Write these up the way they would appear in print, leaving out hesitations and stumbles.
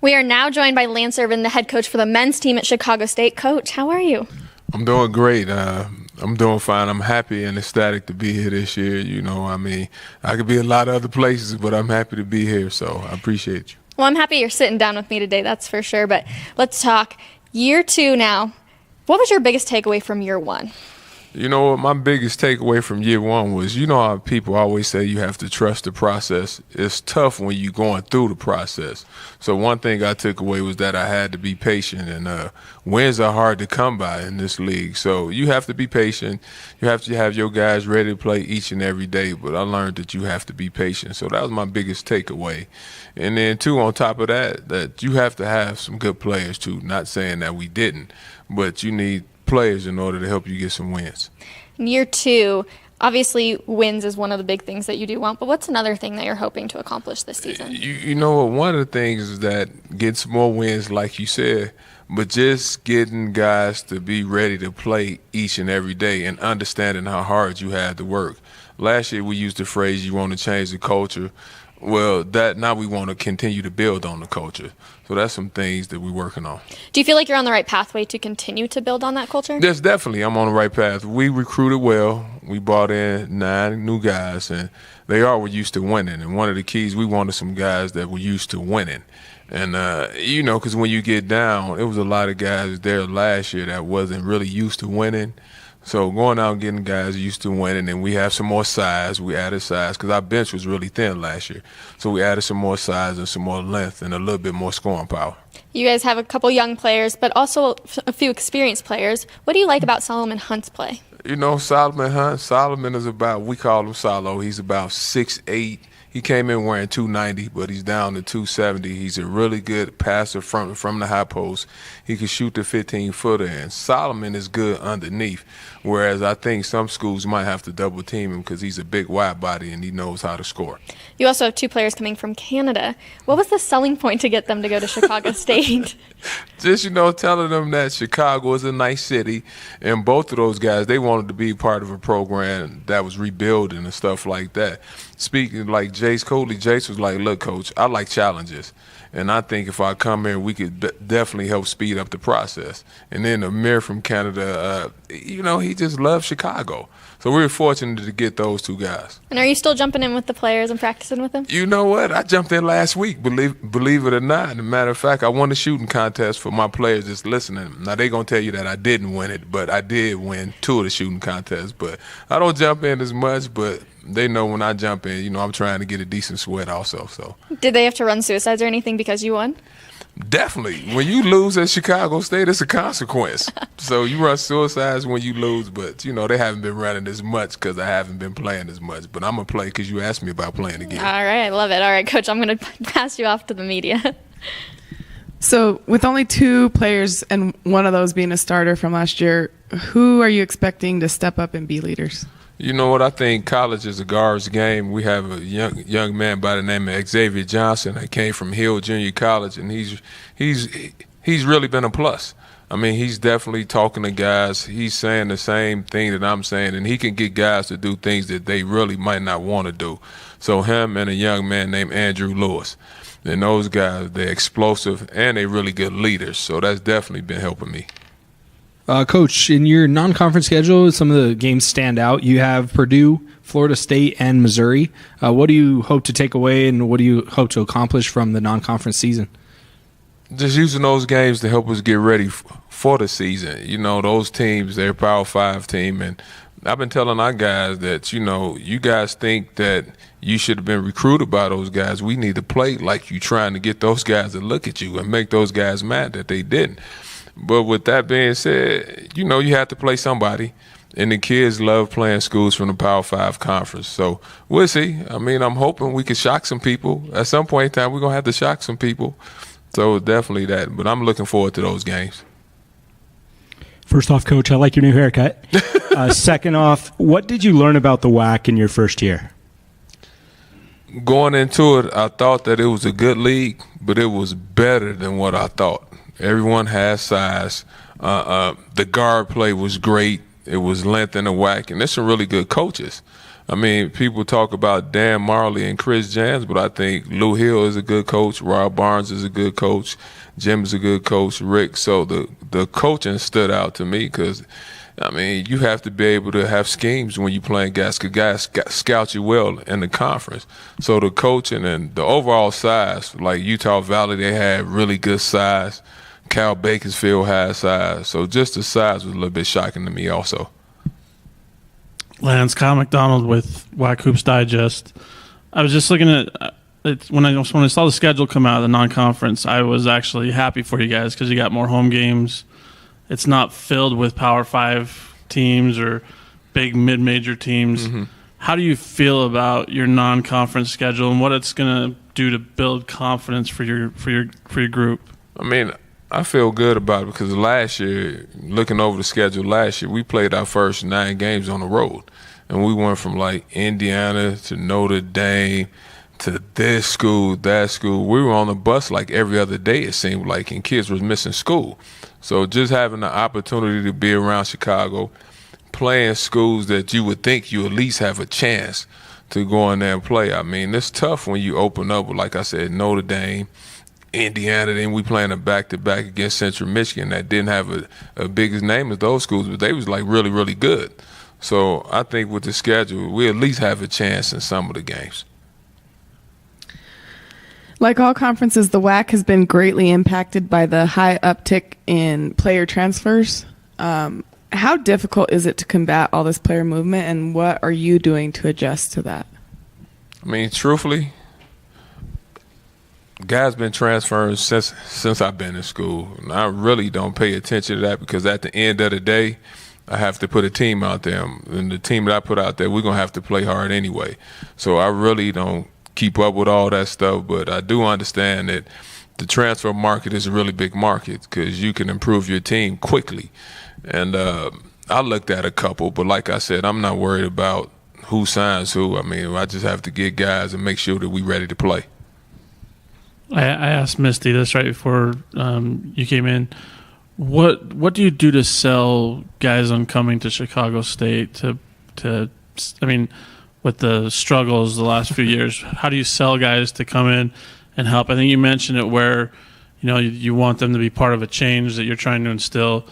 We are now joined by Lance Irvin, the head coach for the men's team at Chicago State. Coach, how are you? I'm doing great. I'm doing fine. I'm happy and ecstatic to be here this year. I could be a lot of other places, but I'm happy to be here, so I appreciate you. Well, I'm happy you're sitting down with me today, that's for sure. But let's talk year 2 now. What was your biggest takeaway from year 1? You know what, my biggest takeaway from year 1 was, how people always say you have to trust the process. It's tough when you're going through the process. So one thing I took away was that I had to be patient, and wins are hard to come by in this league. So you have to be patient. You have to have your guys ready to play each and every day, but I learned that you have to be patient. So that was my biggest takeaway. And then 2, on top of that you have to have some good players too. Not saying that we didn't, but you need players in order to help you get some wins. In year 2, obviously wins is one of the big things that you do want, but what's another thing that you're hoping to accomplish this season? You know what, one of the things is that get some more wins, like you said, but just getting guys to be ready to play each and every day and understanding how hard you had to work. Last year we used the phrase, you want to change the culture. Well, now we want to continue to build on the culture. So that's some things that we're working on. Do you feel like you're on the right pathway to continue to build on that culture? Yes, definitely. I'm on the right path. We recruited well. We brought in 9 new guys, and they all were used to winning. And one of the keys, we wanted some guys that were used to winning. And, because when you get down, it was a lot of guys there last year that wasn't really used to winning. So going out and getting guys used to winning, and we have some more size. We added size because our bench was really thin last year. So we added some more size and some more length and a little bit more scoring power. You guys have a couple young players, but also a few experienced players. What do you like about Solomon Hunt's play? Solomon Hunt, is about, we call him Solo. He's about 6'8". He came in wearing 290, but he's down to 270. He's a really good passer from the high post. He can shoot the 15-footer, and Solomon is good underneath, whereas I think some schools might have to double team him because he's a big wide body and he knows how to score. You also have 2 players coming from Canada. What was the selling point to get them to go to Chicago State? Just, telling them that Chicago is a nice city, and both of those guys, they wanted to be part of a program that was rebuilding and stuff like that. Speaking like Jace Coley, Jace was like, look, Coach, I like challenges. And I think if I come here, we could definitely help speed up the process. And then Amir from Canada, he just loves Chicago. So we were fortunate to get those 2 guys. And are you still jumping in with the players and practicing with them? You know what? I jumped in last week, believe it or not. As a matter of fact, I won a shooting contest for my players just listening. Now, they're going to tell you that I didn't win it, but I did win 2 of the shooting contests. But I don't jump in as much, but they know when I jump in, I'm trying to get a decent sweat also. So, did they have to run suicides or anything because you won? Definitely. When you lose at Chicago State, it's a consequence. So you run suicides when you lose, but, they haven't been running as much because I haven't been playing as much. But I'm going to play because you asked me about playing again. All right, I love it. All right, Coach, I'm going to pass you off to the media. So with only 2 players and one of those being a starter from last year, who are you expecting to step up and be leaders? You know what? I think college is a guard's game. We have a young man by the name of Xavier Johnson that came from Hill Junior College, and he's really been a plus. I mean, he's definitely talking to guys. He's saying the same thing that I'm saying, and he can get guys to do things that they really might not want to do. So him and a young man named Andrew Lewis. And those guys, they're explosive, and they're really good leaders. So that's definitely been helping me. Coach, in your non-conference schedule, some of the games stand out. You have Purdue, Florida State, and Missouri. What do you hope to take away, and what do you hope to accomplish from the non-conference season? Just using those games to help us get ready for the season. Those teams, they're a Power 5 team, and I've been telling our guys that, you guys think that you should have been recruited by those guys. We need to play like you trying to get those guys to look at you and make those guys mad that they didn't. But with that being said, you have to play somebody. And the kids love playing schools from the Power 5 conference. So we'll see. I mean, I'm hoping we can shock some people. At some point in time, we're going to have to shock some people. So definitely that. But I'm looking forward to those games. First off, Coach, I like your new haircut. Second off, what did you learn about the WAC in your first year? Going into it, I thought that it was a good league, but it was better than what I thought. Everyone has size. The guard play was great. It was length in the WAC, and there's some really good coaches. I mean, people talk about Dan Marley and Chris Jans, but I think Lou Hill is a good coach. Rob Barnes is a good coach. Jim is a good coach. Rick. So the coaching stood out to me because, I mean, you have to be able to have schemes when you're playing guys, because guys scout you well in the conference. So the coaching and the overall size, like Utah Valley, they had really good size. Cal Bakersfield had size. So just the size was a little bit shocking to me also. Lance, Kyle McDonald with WAC Hoops Digest. I was just looking at it when I saw the schedule come out of the non-conference. I was actually happy for you guys because you got more home games. It's not filled with Power 5 teams or big mid-major teams. Mm-hmm. How do you feel about your non-conference schedule and what it's going to do to build confidence for your group? I mean, I feel good about it because last year, looking over the schedule last year, we played our first 9 games on the road. And we went from like Indiana to Notre Dame to this school, that school. We were on the bus like every other day, it seemed like, and kids was missing school. So just having the opportunity to be around Chicago, playing schools that you would think you at least have a chance to go in there and play. I mean, it's tough when you open up with, like I said, Notre Dame, Indiana, then we playing a back-to-back against Central Michigan that didn't have a big as name as those schools, but they was like really, really good. So I think with the schedule, we at least have a chance in some of the games. Like all conferences, the WAC has been greatly impacted by the high uptick in player transfers. How difficult is it to combat all this player movement, and what are you doing to adjust to that? I mean, truthfully, guys been transferring since I've been in school, and I really don't pay attention to that because at the end of the day, I have to put a team out there, and the team that I put out there, we're going to have to play hard anyway. So I really don't keep up with all that stuff, but I do understand that the transfer market is a really big market because you can improve your team quickly. And I looked at a couple, but like I said, I'm not worried about who signs who. I mean, I just have to get guys and make sure that we're ready to play. I asked Misty this right before you came in. What do you do to sell guys on coming to Chicago State to I mean, with the struggles the last few years, how do you sell guys to come in and help? I think you mentioned it where, you want them to be part of a change that you're trying to instill.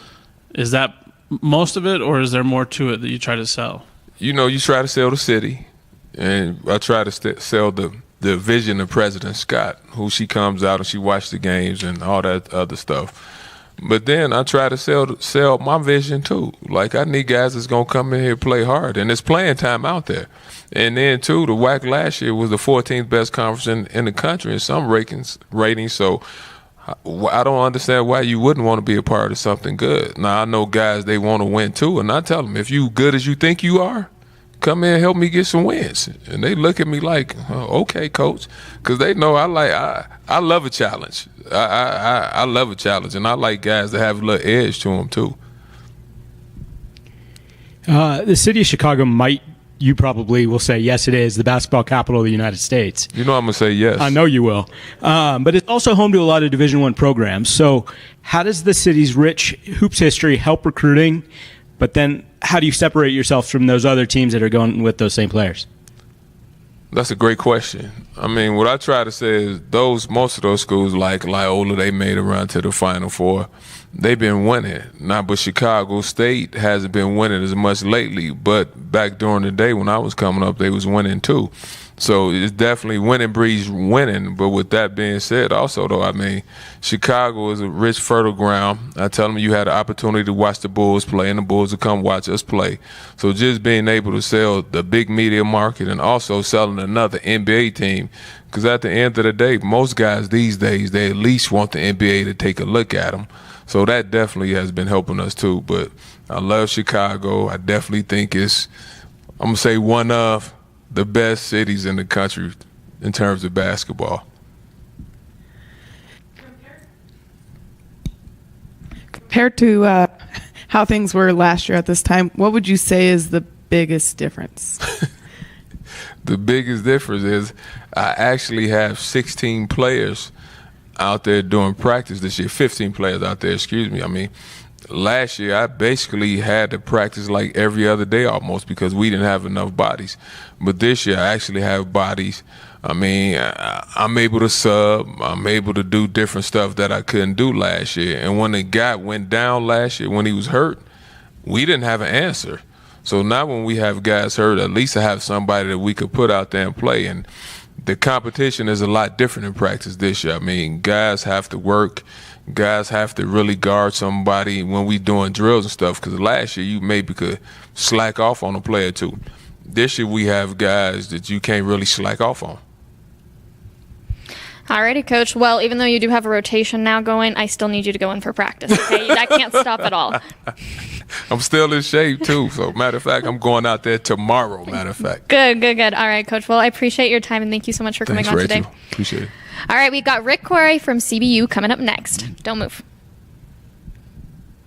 Is that most of it, or is there more to it that you try to sell? You try to sell the city, and I try to sell the vision of President Scott, who she comes out and she watches the games and all that other stuff. But then I try to sell my vision too. Like, I need guys that's going to come in here and play hard, and it's playing time out there. And then, too, the WAC last year was the 14th best conference in the country in some ratings. So I don't understand why you wouldn't want to be a part of something good. Now, I know guys, they want to win too, and I tell them, if you good as you think you are, come in and help me get some wins. And they look at me like, oh, okay, coach, because they know I love a challenge. I love a challenge, and I like guys that have a little edge to them too. The city of Chicago you probably will say, yes, it is the basketball capital of the United States. I'm going to say yes. I know you will. But it's also home to a lot of Division I programs. So how does the city's rich hoops history help recruiting? But then how do you separate yourself from those other teams that are going with those same players? That's a great question. I mean, what I try to say is most of those schools like Loyola, they made a run to the Final Four. They've been winning. Now, but Chicago State hasn't been winning as much lately. But back during the day when I was coming up, they was winning too. So it's definitely winning breeds winning. But with that being said, also, though, I mean, Chicago is a rich, fertile ground. I tell them you had an opportunity to watch the Bulls play, and the Bulls will come watch us play. So just being able to sell the big media market and also selling another NBA team, because at the end of the day, most guys these days, they at least want the NBA to take a look at them. So that definitely has been helping us too. But I love Chicago. I definitely think it's, I'm going to say, one of the best cities in the country in terms of basketball. Compared to how things were last year at this time, what would you say is the biggest difference? The biggest difference is I actually have 16 players out there doing practice this year, 15 players out there, excuse me. I mean, last year I basically had to practice like every other day almost because we didn't have enough bodies. But this year I actually have bodies. I mean, I'm able to sub. I'm able to do different stuff that I couldn't do last year. And when the guy went down last year, when he was hurt, we didn't have an answer. So now when we have guys hurt, at least I have somebody that we could put out there and play. And the competition is a lot different in practice this year. I mean, guys have to work. Guys have to really guard somebody when we doing drills and stuff, because last year you maybe could slack off on a player or two. This year we have guys that you can't really slack off on. Alrighty, Coach. Well, even though you do have a rotation now going, I still need you to go in for practice, okay? That can't stop at all. I'm still in shape, too. So, matter of fact, I'm going out there tomorrow, matter of fact. Good. All right, Coach. Well, I appreciate your time, and thank you so much for coming Thanks, on Rachel. today. Appreciate it. All right, we've got Rick Corey from CBU coming up next. Don't move.